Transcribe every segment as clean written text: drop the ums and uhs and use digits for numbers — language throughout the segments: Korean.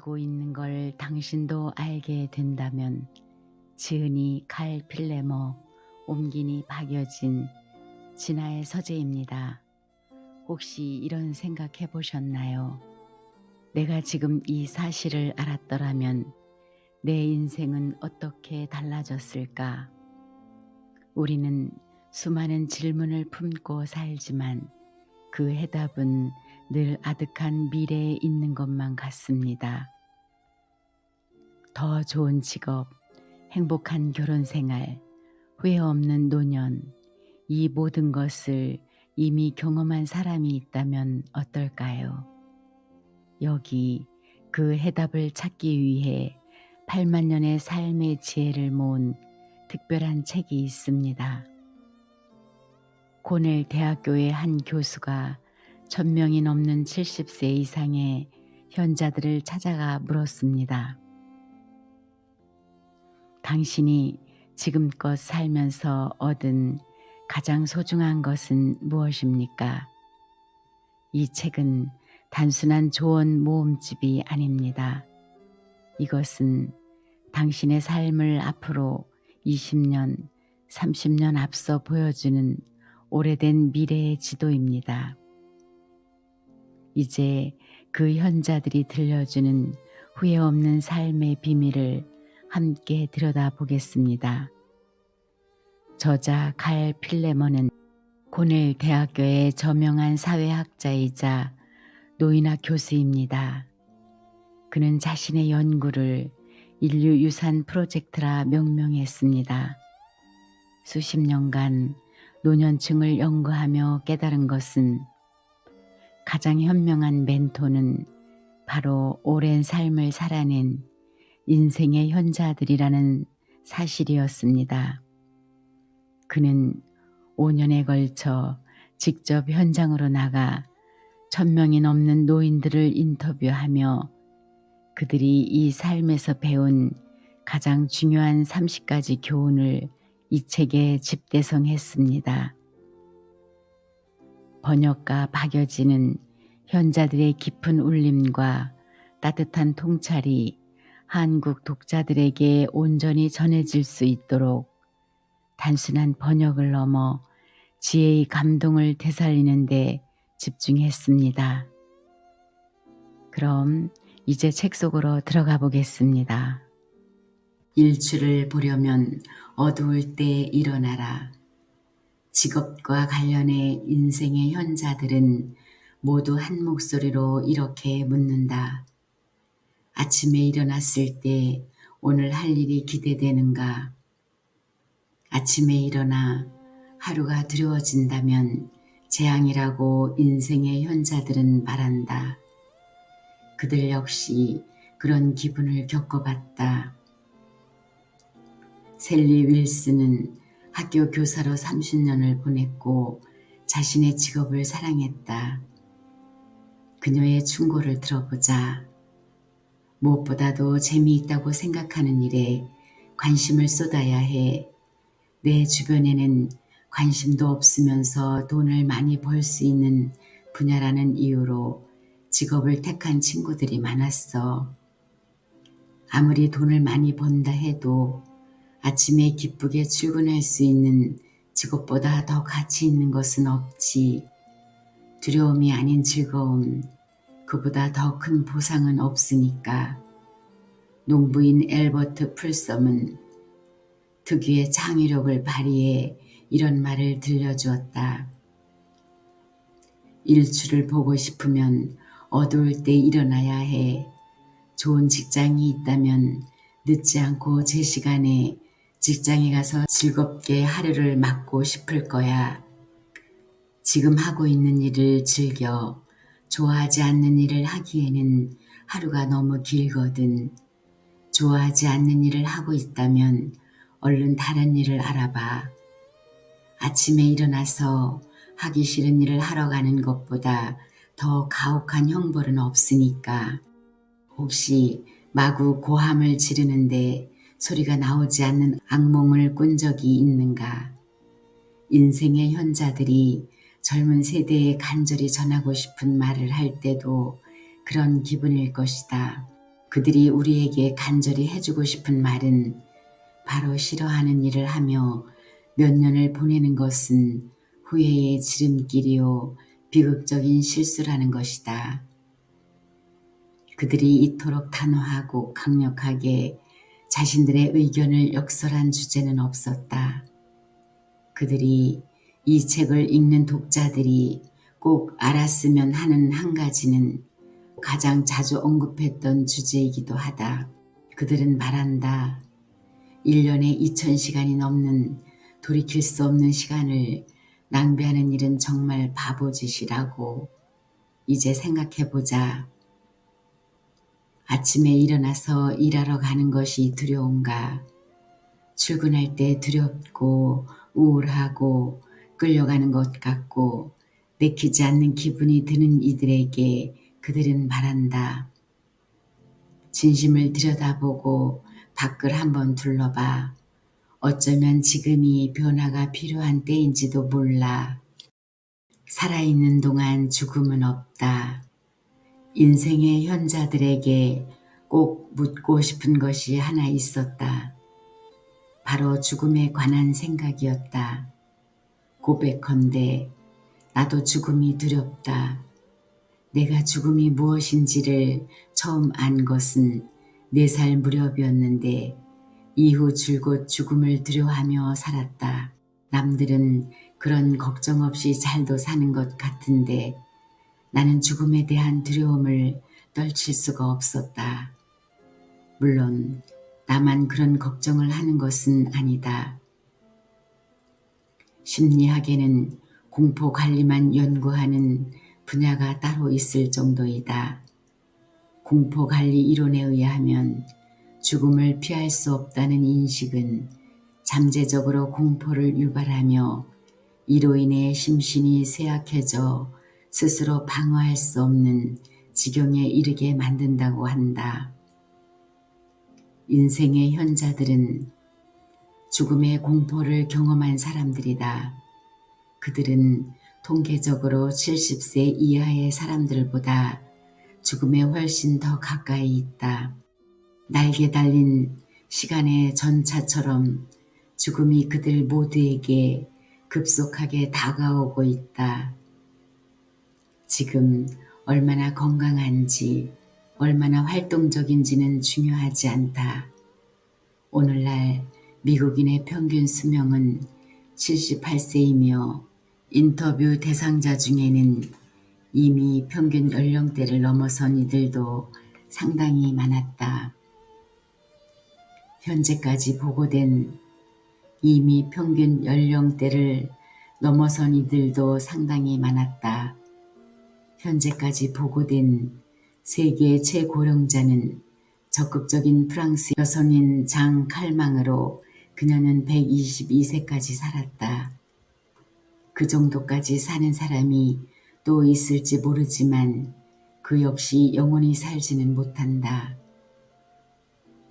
알고 있는 걸 당신도 알게 된다면 지은이 칼 필레머 옮기니 박여진 진아의 서재입니다. 혹시 이런 생각해 보셨나요? 내가 지금 이 사실을 알았더라면 내 인생은 어떻게 달라졌을까? 우리는 수많은 질문을 품고 살지만 그 해답은 늘 아득한 미래에 있는 것만 같습니다. 더 좋은 직업, 행복한 결혼 생활, 후회 없는 노년, 이 모든 것을 이미 경험한 사람이 있다면 어떨까요? 여기 그 해답을 찾기 위해 8만 년의 삶의 지혜를 모은 특별한 책이 있습니다. 고넬 대학교의 한 교수가 1000명이 넘는 70세 이상의 현자들을 찾아가 물었습니다. 당신이 지금껏 살면서 얻은 가장 소중한 것은 무엇입니까? 이 책은 단순한 조언 모음집이 아닙니다. 이것은 당신의 삶을 앞으로 20년, 30년 앞서 보여주는 오래된 미래의 지도입니다. 이제 그 현자들이 들려주는 후회 없는 삶의 비밀을 함께 들여다보겠습니다. 저자 칼 필레머는 고넬 대학교의 저명한 사회학자이자 노인학 교수입니다. 그는 자신의 연구를 인류 유산 프로젝트라 명명했습니다. 수십 년간 노년층을 연구하며 깨달은 것은 가장 현명한 멘토는 바로 오랜 삶을 살아낸 인생의 현자들이라는 사실이었습니다. 그는 5년에 걸쳐 직접 현장으로 나가 1000명이 넘는 노인들을 인터뷰하며 그들이 이 삶에서 배운 가장 중요한 30가지 교훈을 이 책에 집대성했습니다. 번역가 박여진은 현자들의 깊은 울림과 따뜻한 통찰이 한국 독자들에게 온전히 전해질 수 있도록 단순한 번역을 넘어 지혜의 감동을 되살리는 데 집중했습니다. 그럼 이제 책 속으로 들어가 보겠습니다. 일출을 보려면 어두울 때 일어나라. 직업과 관련해 인생의 현자들은 모두 한 목소리로 이렇게 묻는다. 아침에 일어났을 때 오늘 할 일이 기대되는가? 아침에 일어나 하루가 두려워진다면 재앙이라고 인생의 현자들은 말한다. 그들 역시 그런 기분을 겪어봤다. 셀리 윌슨은 학교 교사로 30년을 보냈고 자신의 직업을 사랑했다. 그녀의 충고를 들어보자. 무엇보다도 재미있다고 생각하는 일에 관심을 쏟아야 해. 내 주변에는 관심도 없으면서 돈을 많이 벌 수 있는 분야라는 이유로 직업을 택한 친구들이 많았어. 아무리 돈을 많이 번다 해도 아침에 기쁘게 출근할 수 있는 직업보다 더 가치 있는 것은 없지. 두려움이 아닌 즐거움, 그보다 더 큰 보상은 없으니까. 농부인 엘버트 풀섬은 특유의 창의력을 발휘해 이런 말을 들려주었다. 일출을 보고 싶으면 어두울 때 일어나야 해. 좋은 직장이 있다면 늦지 않고 제 시간에 직장에 가서 즐겁게 하루를 맞고 싶을 거야. 지금 하고 있는 일을 즐겨. 좋아하지 않는 일을 하기에는 하루가 너무 길거든. 좋아하지 않는 일을 하고 있다면 얼른 다른 일을 알아봐. 아침에 일어나서 하기 싫은 일을 하러 가는 것보다 더 가혹한 형벌은 없으니까. 혹시 마구 고함을 지르는데 소리가 나오지 않는 악몽을 꾼 적이 있는가? 인생의 현자들이 젊은 세대에 간절히 전하고 싶은 말을 할 때도 그런 기분일 것이다. 그들이 우리에게 간절히 해주고 싶은 말은 바로 싫어하는 일을 하며 몇 년을 보내는 것은 후회의 지름길이요 비극적인 실수라는 것이다. 그들이 이토록 단호하고 강력하게 자신들의 의견을 역설한 주제는 없었다. 그들이 이 책을 읽는 독자들이 꼭 알았으면 하는 한 가지는 가장 자주 언급했던 주제이기도 하다. 그들은 말한다. 1년에 2000시간이 넘는 돌이킬 수 없는 시간을 낭비하는 일은 정말 바보짓이라고. 이제 생각해보자. 아침에 일어나서 일하러 가는 것이 두려운가? 출근할 때 두렵고 우울하고 끌려가는 것 같고 내키지 않는 기분이 드는 이들에게 그들은 말한다. 진심을 들여다보고 밖을 한번 둘러봐. 어쩌면 지금이 변화가 필요한 때인지도 몰라. 살아있는 동안 죽음은 없다. 인생의 현자들에게 꼭 묻고 싶은 것이 하나 있었다. 바로 죽음에 관한 생각이었다. 고백컨대 나도 죽음이 두렵다. 내가 죽음이 무엇인지를 처음 안 것은 4살 무렵이었는데 이후 줄곧 죽음을 두려워하며 살았다. 남들은 그런 걱정 없이 잘도 사는 것 같은데 나는 죽음에 대한 두려움을 떨칠 수가 없었다. 물론 나만 그런 걱정을 하는 것은 아니다. 심리학에는 공포 관리만 연구하는 분야가 따로 있을 정도이다. 공포 관리 이론에 의하면 죽음을 피할 수 없다는 인식은 잠재적으로 공포를 유발하며 이로 인해 심신이 쇠약해져 스스로 방어할 수 없는 지경에 이르게 만든다고 한다. 인생의 현자들은 죽음의 공포를 경험한 사람들이다. 그들은 통계적으로 70세 이하의 사람들보다 죽음에 훨씬 더 가까이 있다. 날개 달린 시간의 전차처럼 죽음이 그들 모두에게 급속하게 다가오고 있다. 지금 얼마나 건강한지, 얼마나 활동적인지는 중요하지 않다. 오늘날 미국인의 평균 수명은 78세이며 인터뷰 대상자 중에는 이미 평균 연령대를 넘어선 이들도 상당히 많았다. 현재까지 보고된 이미 평균 연령대를 넘어선 이들도 상당히 많았다. 현재까지 보고된 세계 최고령자는 적극적인 프랑스 여성인 장 칼망으로 그녀는 122세까지 살았다. 그 정도까지 사는 사람이 또 있을지 모르지만 그 역시 영원히 살지는 못한다.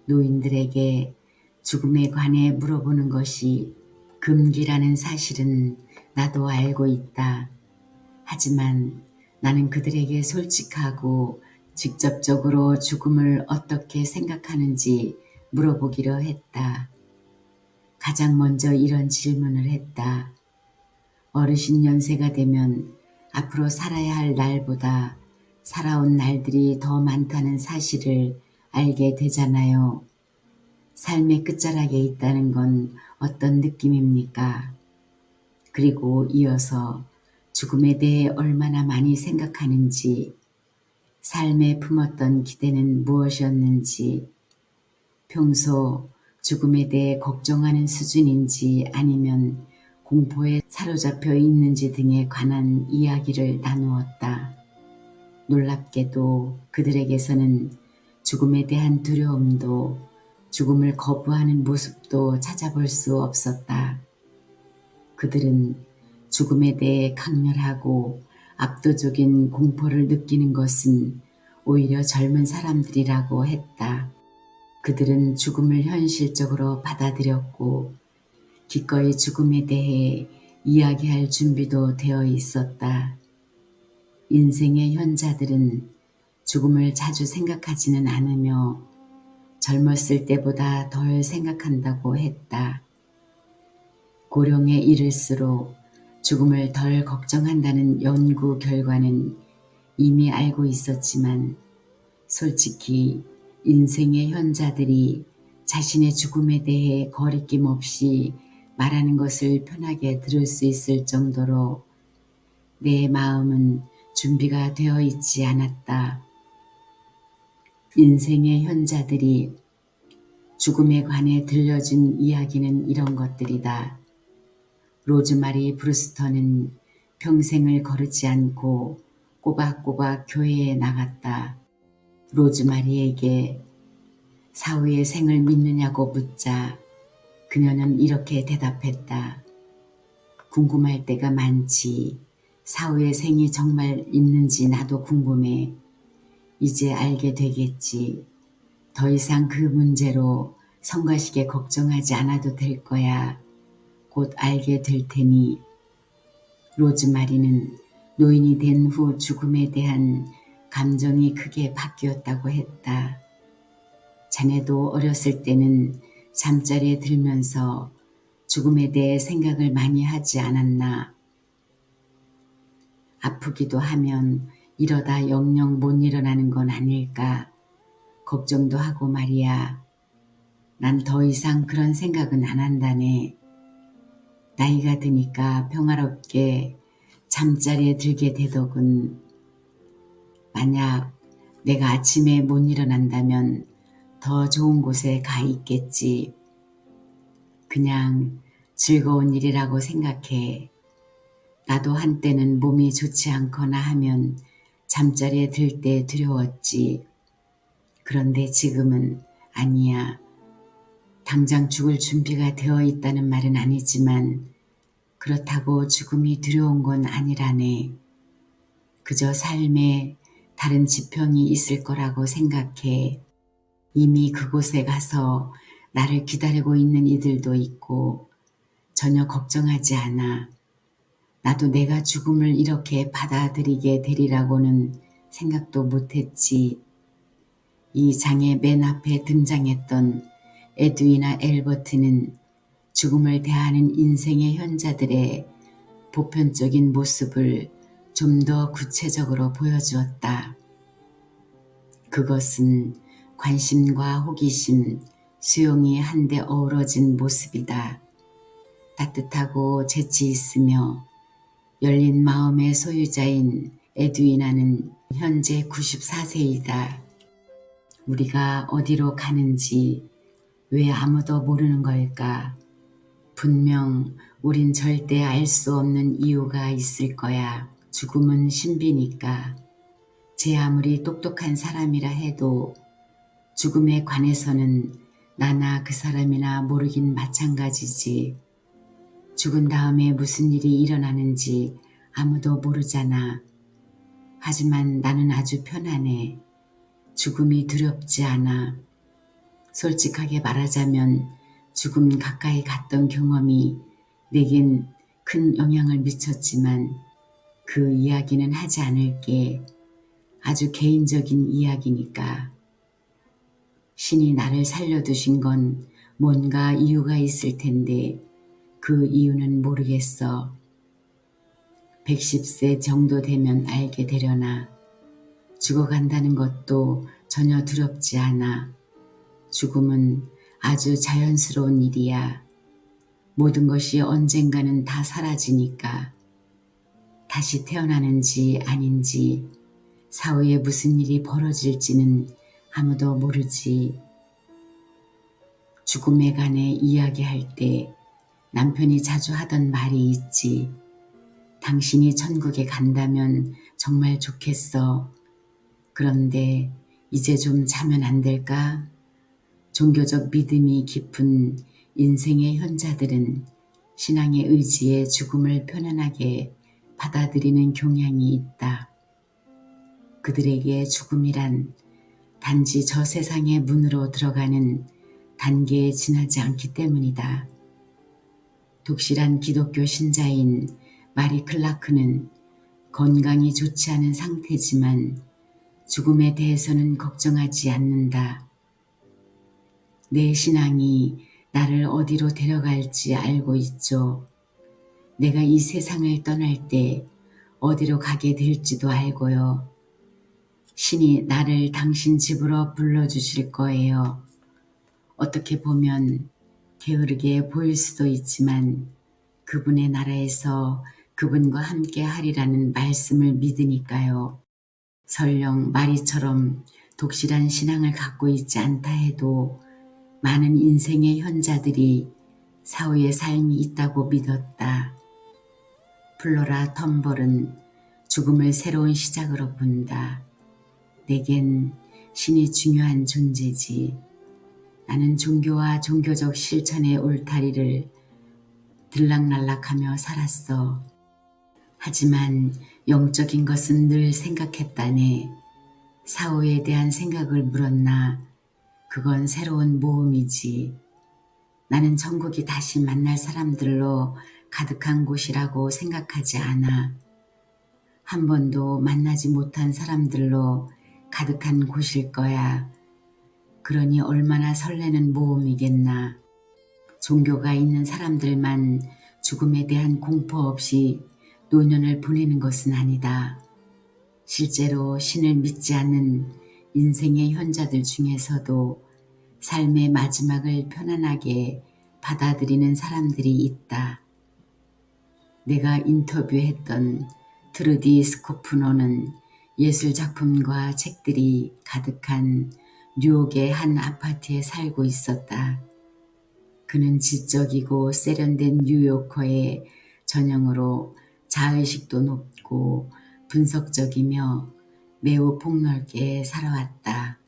노인들에게 죽음에 관해 물어보는 것이 금기라는 사실은 나도 알고 있다. 하지만 나는 그들에게 솔직하고 직접적으로 죽음을 어떻게 생각하는지 물어보기로 했다. 가장 먼저 이런 질문을 했다. 어르신 연세가 되면 앞으로 살아야 할 날보다 살아온 날들이 더 많다는 사실을 알게 되잖아요. 삶의 끝자락에 있다는 건 어떤 느낌입니까? 그리고 이어서 죽음에 대해 얼마나 많이 생각하는지, 삶에 품었던 기대는 무엇이었는지, 평소 죽음에 대해 걱정하는 수준인지 아니면 공포에 사로잡혀 있는지 등에 관한 이야기를 나누었다. 놀랍게도 그들에게서는 죽음에 대한 두려움도 죽음을 거부하는 모습도 찾아볼 수 없었다. 그들은 죽음에 대해 강렬하고 압도적인 공포를 느끼는 것은 오히려 젊은 사람들이라고 했다. 그들은 죽음을 현실적으로 받아들였고 기꺼이 죽음에 대해 이야기할 준비도 되어 있었다. 인생의 현자들은 죽음을 자주 생각하지는 않으며 젊었을 때보다 덜 생각한다고 했다. 고령에 이를수록 죽음을 덜 걱정한다는 연구 결과는 이미 알고 있었지만 솔직히 인생의 현자들이 자신의 죽음에 대해 거리낌 없이 말하는 것을 편하게 들을 수 있을 정도로 내 마음은 준비가 되어 있지 않았다. 인생의 현자들이 죽음에 관해 들려준 이야기는 이런 것들이다. 로즈마리 브루스터는 평생을 거르지 않고 꼬박꼬박 교회에 나갔다. 로즈마리에게 사후의 생을 믿느냐고 묻자 그녀는 이렇게 대답했다. 궁금할 때가 많지. 사후의 생이 정말 있는지 나도 궁금해. 이제 알게 되겠지. 더 이상 그 문제로 성가시게 걱정하지 않아도 될 거야. 곧 알게 될 테니. 로즈마리는 노인이 된 후 죽음에 대한 감정이 크게 바뀌었다고 했다. 자네도 어렸을 때는 잠자리에 들면서 죽음에 대해 생각을 많이 하지 않았나. 아프기도 하면 이러다 영영 못 일어나는 건 아닐까 걱정도 하고 말이야. 난 더 이상 그런 생각은 안 한다네. 나이가 드니까 평화롭게 잠자리에 들게 되더군. 만약 내가 아침에 못 일어난다면 더 좋은 곳에 가 있겠지. 그냥 즐거운 일이라고 생각해. 나도 한때는 몸이 좋지 않거나 하면 잠자리에 들 때 두려웠지. 그런데 지금은 아니야. 당장 죽을 준비가 되어 있다는 말은 아니지만 그렇다고 죽음이 두려운 건 아니라네. 그저 삶에 다른 지평이 있을 거라고 생각해. 이미 그곳에 가서 나를 기다리고 있는 이들도 있고 전혀 걱정하지 않아. 나도 내가 죽음을 이렇게 받아들이게 되리라고는 생각도 못했지. 이 장의 맨 앞에 등장했던 에드위나 엘버트는 죽음을 대하는 인생의 현자들의 보편적인 모습을 좀 더 구체적으로 보여주었다. 그것은 관심과 호기심, 수용이 한데 어우러진 모습이다. 따뜻하고 재치 있으며 열린 마음의 소유자인 에드위나는 현재 94세이다. 우리가 어디로 가는지 왜 아무도 모르는 걸까? 분명 우린 절대 알 수 없는 이유가 있을 거야. 죽음은 신비니까. 제 아무리 똑똑한 사람이라 해도 죽음에 관해서는 나나 그 사람이나 모르긴 마찬가지지. 죽은 다음에 무슨 일이 일어나는지 아무도 모르잖아. 하지만 나는 아주 편안해. 죽음이 두렵지 않아. 솔직하게 말하자면 죽음 가까이 갔던 경험이 내겐 큰 영향을 미쳤지만 그 이야기는 하지 않을게. 아주 개인적인 이야기니까. 신이 나를 살려두신 건 뭔가 이유가 있을 텐데 그 이유는 모르겠어. 110세 정도 되면 알게 되려나. 죽어간다는 것도 전혀 두렵지 않아. 죽음은 아주 자연스러운 일이야. 모든 것이 언젠가는 다 사라지니까. 다시 태어나는지 아닌지, 사후에 무슨 일이 벌어질지는 아무도 모르지. 죽음에 관해 이야기할 때 남편이 자주 하던 말이 있지. 당신이 천국에 간다면 정말 좋겠어. 그런데 이제 좀 자면 안 될까? 종교적 믿음이 깊은 인생의 현자들은 신앙의 의지에 죽음을 편안하게 받아들이는 경향이 있다. 그들에게 죽음이란 단지 저 세상의 문으로 들어가는 단계에 지나지 않기 때문이다. 독실한 기독교 신자인 마리 클라크는 건강이 좋지 않은 상태지만 죽음에 대해서는 걱정하지 않는다. 내 신앙이 나를 어디로 데려갈지 알고 있죠. 내가 이 세상을 떠날 때 어디로 가게 될지도 알고요. 신이 나를 당신 집으로 불러주실 거예요. 어떻게 보면 게으르게 보일 수도 있지만 그분의 나라에서 그분과 함께 하리라는 말씀을 믿으니까요. 설령 마리처럼 독실한 신앙을 갖고 있지 않다 해도 많은 인생의 현자들이 사후의 삶이 있다고 믿었다. 플로라 텀벌은 죽음을 새로운 시작으로 본다. 내겐 신이 중요한 존재지. 나는 종교와 종교적 실천의 울타리를 들락날락하며 살았어. 하지만 영적인 것은 늘 생각했다네. 사후에 대한 생각을 물었나? 그건 새로운 모험이지. 나는 천국이 다시 만날 사람들로 가득한 곳이라고 생각하지 않아. 한 번도 만나지 못한 사람들로 가득한 곳일 거야. 그러니 얼마나 설레는 모험이겠나. 종교가 있는 사람들만 죽음에 대한 공포 없이 노년을 보내는 것은 아니다. 실제로 신을 믿지 않는 인생의 현자들 중에서도 삶의 마지막을 편안하게 받아들이는 사람들이 있다. 내가 인터뷰했던 트루디 스코프노는 예술작품과 책들이 가득한 뉴욕의 한 아파트에 살고 있었다. 그는 지적이고 세련된 뉴요커의 전형으로 자의식도 높고 분석적이며 매우 폭넓게 살아왔다.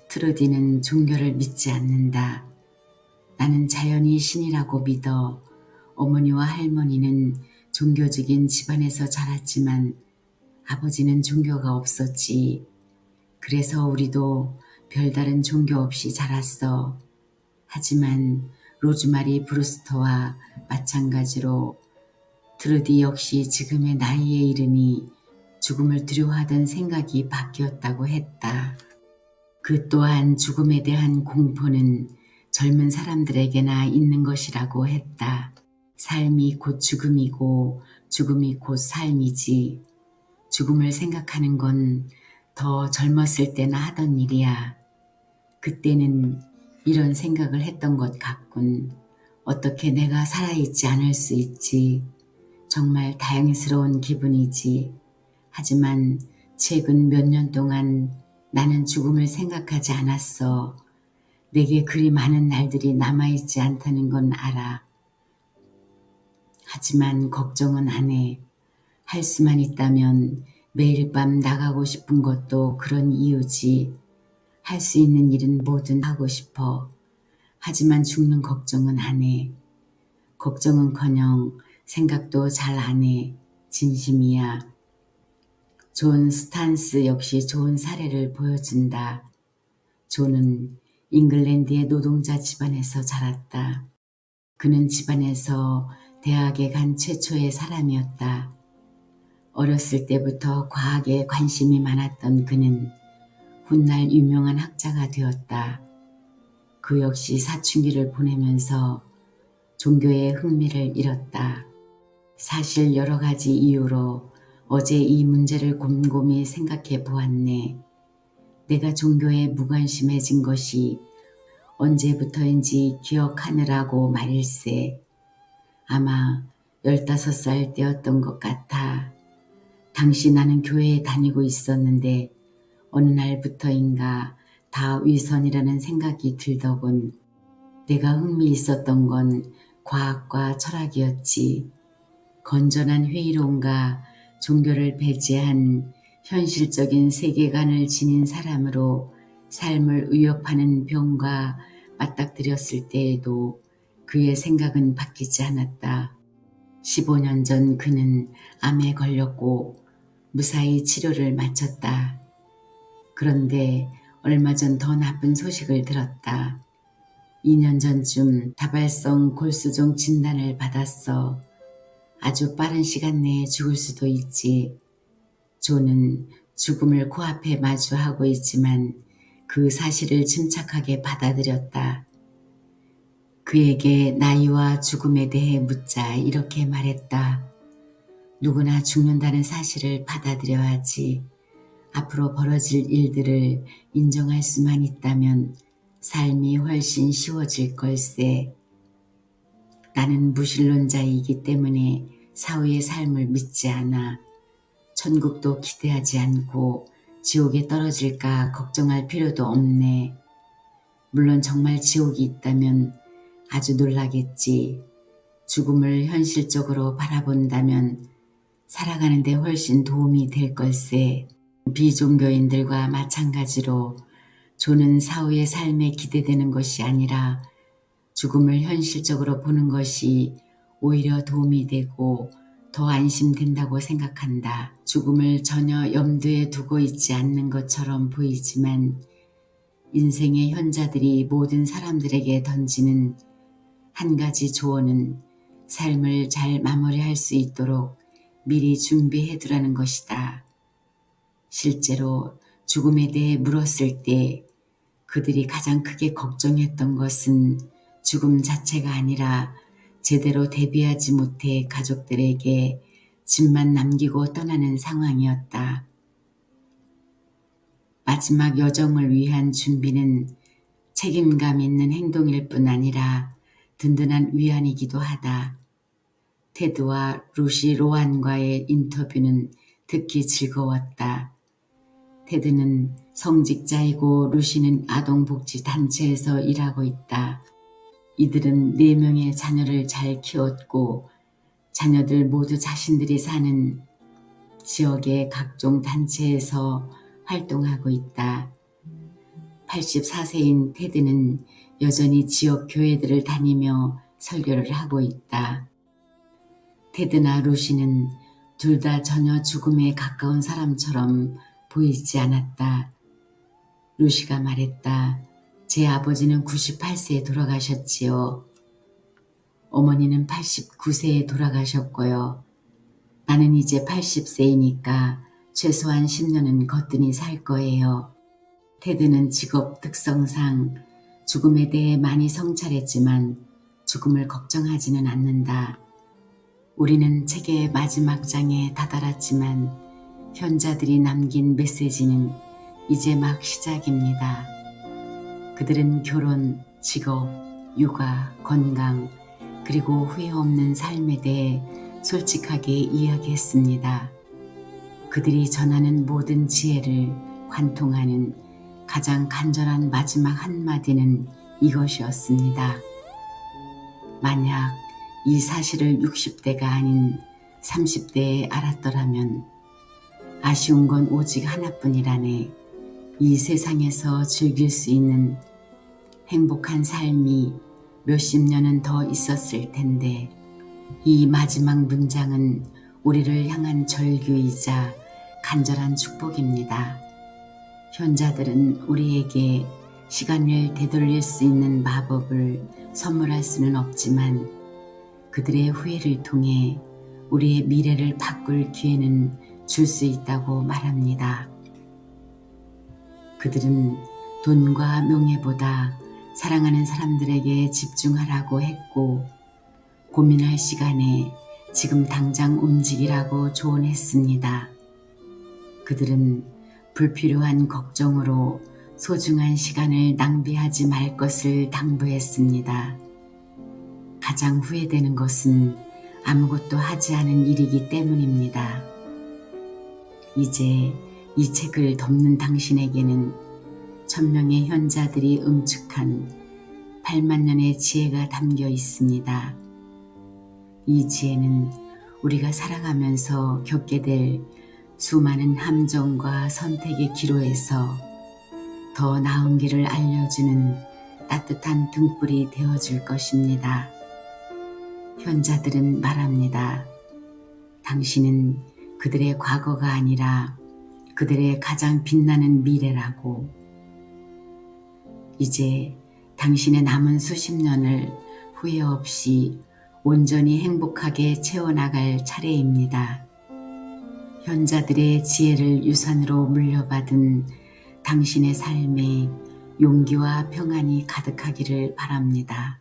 트루디는 종교를 믿지 않는다. 나는 자연히 신이라고 믿어. 어머니와 할머니는 종교적인 집안에서 자랐지만 아버지는 종교가 없었지. 그래서 우리도 별다른 종교 없이 자랐어. 하지만 로즈마리 브루스터와 마찬가지로 트루디 역시 지금의 나이에 이르니 죽음을 두려워하던 생각이 바뀌었다고 했다. 그 또한 죽음에 대한 공포는 젊은 사람들에게나 있는 것이라고 했다. 삶이 곧 죽음이고 죽음이 곧 삶이지. 죽음을 생각하는 건 더 젊었을 때나 하던 일이야. 그때는 이런 생각을 했던 것 같군. 어떻게 내가 살아있지 않을 수 있지. 정말 다행스러운 기분이지. 하지만 최근 몇 년 동안 나는 죽음을 생각하지 않았어. 내게 그리 많은 날들이 남아있지 않다는 건 알아. 하지만 걱정은 안 해. 할 수만 있다면 매일 밤 나가고 싶은 것도 그런 이유지. 할 수 있는 일은 뭐든 하고 싶어. 하지만 죽는 걱정은 안 해. 걱정은커녕 생각도 잘 안 해. 진심이야. 존 스탄스 역시 좋은 사례를 보여준다. 존은 잉글랜드의 노동자 집안에서 자랐다. 그는 집안에서 대학에 간 최초의 사람이었다. 어렸을 때부터 과학에 관심이 많았던 그는 훗날 유명한 학자가 되었다. 그 역시 사춘기를 보내면서 종교에 흥미를 잃었다. 사실 여러 가지 이유로 어제 이 문제를 곰곰이 생각해 보았네. 내가 종교에 무관심해진 것이 언제부터인지 기억하느라고 말일세. 아마 15살 때였던 것 같아. 당시 나는 교회에 다니고 있었는데 어느 날부터인가 다위선이라는 생각이 들더군. 내가 흥미 있었던 건 과학과 철학이었지. 건전한 회의론과 종교를 배제한 현실적인 세계관을 지닌 사람으로 삶을 위협하는 병과 맞닥뜨렸을 때에도 그의 생각은 바뀌지 않았다. 15년 전 그는 암에 걸렸고 무사히 치료를 마쳤다. 그런데 얼마 전 더 나쁜 소식을 들었다. 2년 전쯤 다발성 골수종 진단을 받았어. 아주 빠른 시간 내에 죽을 수도 있지. 조는 죽음을 코앞에 마주하고 있지만 그 사실을 침착하게 받아들였다. 그에게 나이와 죽음에 대해 묻자 이렇게 말했다. 누구나 죽는다는 사실을 받아들여야지. 앞으로 벌어질 일들을 인정할 수만 있다면 삶이 훨씬 쉬워질 걸세. 나는 무신론자이기 때문에 사후의 삶을 믿지 않아. 천국도 기대하지 않고 지옥에 떨어질까 걱정할 필요도 없네. 물론 정말 지옥이 있다면 아주 놀라겠지. 죽음을 현실적으로 바라본다면 살아가는 데 훨씬 도움이 될 걸세. 비종교인들과 마찬가지로 조는 사후의 삶에 기대되는 것이 아니라 죽음을 현실적으로 보는 것이 오히려 도움이 되고 더 안심된다고 생각한다. 죽음을 전혀 염두에 두고 있지 않는 것처럼 보이지만 인생의 현자들이 모든 사람들에게 던지는 한 가지 조언은 삶을 잘 마무리할 수 있도록 미리 준비해두라는 것이다. 실제로 죽음에 대해 물었을 때 그들이 가장 크게 걱정했던 것은 죽음 자체가 아니라 제대로 대비하지 못해 가족들에게 짐만 남기고 떠나는 상황이었다. 마지막 여정을 위한 준비는 책임감 있는 행동일 뿐 아니라 든든한 위안이기도 하다. 테드와 루시 로안과의 인터뷰는 듣기 즐거웠다. 테드는 성직자이고 루시는 아동복지단체에서 일하고 있다. 이들은 4명의 자녀를 잘 키웠고 자녀들 모두 자신들이 사는 지역의 각종 단체에서 활동하고 있다. 84세인 테드는 여전히 지역 교회들을 다니며 설교를 하고 있다. 테드나 루시는 둘 다 전혀 죽음에 가까운 사람처럼 보이지 않았다. 루시가 말했다. 제 아버지는 98세에 돌아가셨지요. 어머니는 89세에 돌아가셨고요. 나는 이제 80세이니까 최소한 10년은 거뜬히 살 거예요. 테드는 직업 특성상 죽음에 대해 많이 성찰했지만 죽음을 걱정하지는 않는다. 우리는 책의 마지막 장에 다다랐지만 현자들이 남긴 메시지는 이제 막 시작입니다. 그들은 결혼, 직업, 육아, 건강, 그리고 후회 없는 삶에 대해 솔직하게 이야기했습니다. 그들이 전하는 모든 지혜를 관통하는 가장 간절한 마지막 한마디는 이것이었습니다. 만약 이 사실을 60대가 아닌 30대에 알았더라면 아쉬운 건 오직 하나뿐이라네. 이 세상에서 즐길 수 있는 행복한 삶이 몇십 년은 더 있었을 텐데. 이 마지막 문장은 우리를 향한 절규이자 간절한 축복입니다. 현자들은 우리에게 시간을 되돌릴 수 있는 마법을 선물할 수는 없지만 그들의 후회를 통해 우리의 미래를 바꿀 기회는 줄 수 있다고 말합니다. 그들은 돈과 명예보다 사랑하는 사람들에게 집중하라고 했고 고민할 시간에 지금 당장 움직이라고 조언했습니다. 그들은 불필요한 걱정으로 소중한 시간을 낭비하지 말 것을 당부했습니다. 가장 후회되는 것은 아무것도 하지 않은 일이기 때문입니다. 이제 이 책을 덮는 당신에게는 1000명의 현자들이 응축한 8만 년의 지혜가 담겨 있습니다. 이 지혜는 우리가 살아가면서 겪게 될 수많은 함정과 선택의 기로에서 더 나은 길을 알려주는 따뜻한 등불이 되어줄 것입니다. 현자들은 말합니다. 당신은 그들의 과거가 아니라 그들의 가장 빛나는 미래라고. 이제 당신의 남은 수십 년을 후회 없이 온전히 행복하게 채워나갈 차례입니다. 현자들의 지혜를 유산으로 물려받은 당신의 삶에 용기와 평안이 가득하기를 바랍니다.